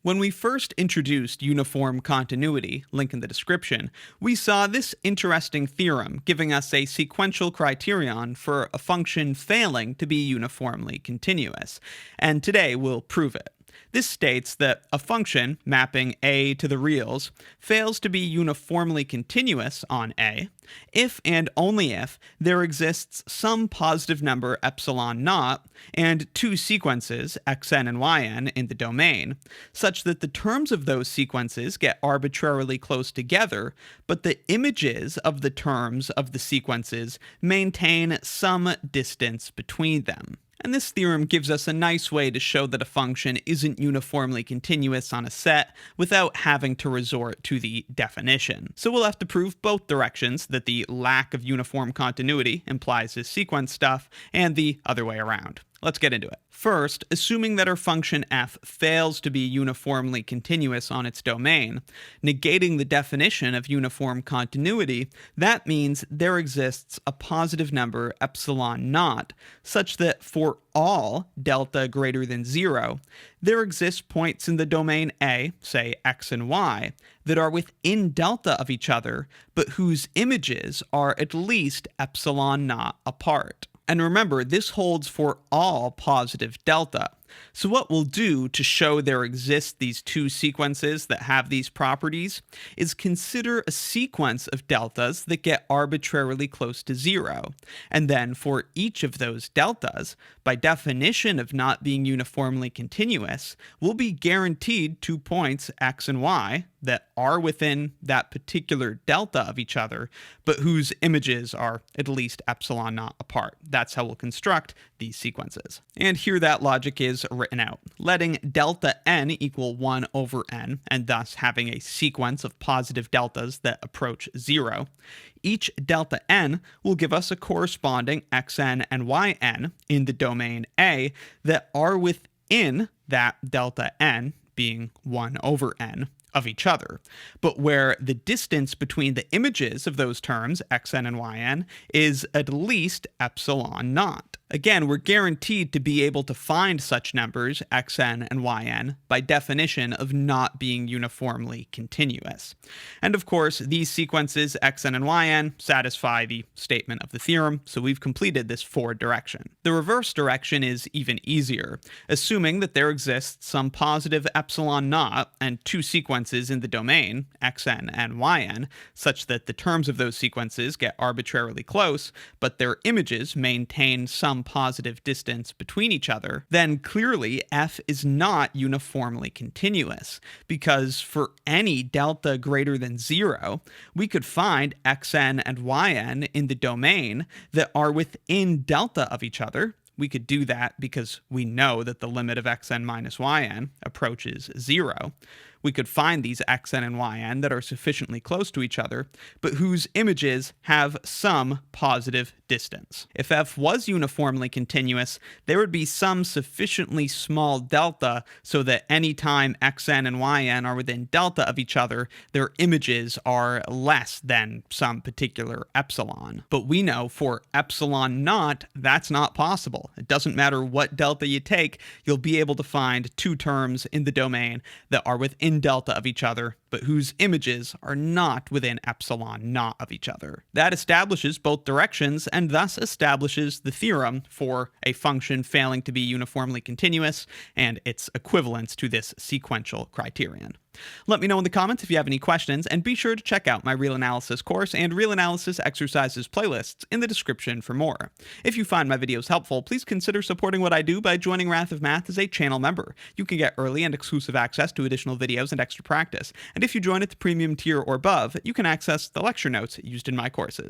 When we first introduced uniform continuity, link in the description, we saw this interesting theorem giving us a sequential criterion for a function failing to be uniformly continuous, and today we'll prove it. This states that a function mapping a to the reals fails to be uniformly continuous on a if and only if there exists some positive number epsilon naught and two sequences xn and yn in the domain, such that the terms of those sequences get arbitrarily close together, but the images of the terms of the sequences maintain some distance between them. And this theorem gives us a nice way to show that a function isn't uniformly continuous on a set without having to resort to the definition. So we'll have to prove both directions, that the lack of uniform continuity implies this sequence stuff, and the other way around. Let's get into it. First, assuming that our function f fails to be uniformly continuous on its domain, negating the definition of uniform continuity, that means there exists a positive number epsilon naught, such that for all delta greater than 0, there exist points in the domain A, say x and y, that are within delta of each other, but whose images are at least epsilon naught apart. And remember, this holds for all positive delta. So what we'll do to show there exist these two sequences that have these properties is consider a sequence of deltas that get arbitrarily close to 0. And then for each of those deltas, by definition of not being uniformly continuous, we'll be guaranteed 2 points x and y that are within that particular delta of each other, but whose images are at least epsilon naught apart. That's how we'll construct these sequences. And here that logic is written out, letting delta n equal 1 over n, and thus having a sequence of positive deltas that approach 0. Each delta n will give us a corresponding xn and yn in the domain A that are within that delta n, being 1 over n, of each other, but where the distance between the images of those terms, xn and yn, is at least epsilon naught. Again, we're guaranteed to be able to find such numbers, xn and yn, by definition of not being uniformly continuous. And of course, these sequences, xn and yn, satisfy the statement of the theorem, so we've completed this forward direction. The reverse direction is even easier, assuming that there exists some positive epsilon naught and two sequences in the domain, xn and yn, such that the terms of those sequences get arbitrarily close, but their images maintain some positive distance between each other, then clearly f is not uniformly continuous, because for any delta greater than 0, we could find xn and yn in the domain that are within delta of each other. We could do that because we know that the limit of xn minus yn approaches 0. We could find these xn and yn that are sufficiently close to each other, but whose images have some positive distance. If f was uniformly continuous, there would be some sufficiently small delta so that any time xn and yn are within delta of each other, their images are less than some particular epsilon. But we know for epsilon naught, that's not possible. It doesn't matter what delta you take, you'll be able to find two terms in the domain that are within delta of each other, but whose images are not within epsilon naught of each other. That establishes both directions and thus establishes the theorem for a function failing to be uniformly continuous and its equivalence to this sequential criterion. Let me know in the comments if you have any questions, and be sure to check out my real analysis course and real analysis exercises playlists in the description for more. If you find my videos helpful, please consider supporting what I do by joining Wrath of Math as a channel member. You can get early and exclusive access to additional videos and extra practice, and if you join at the premium tier or above, you can access the lecture notes used in my courses.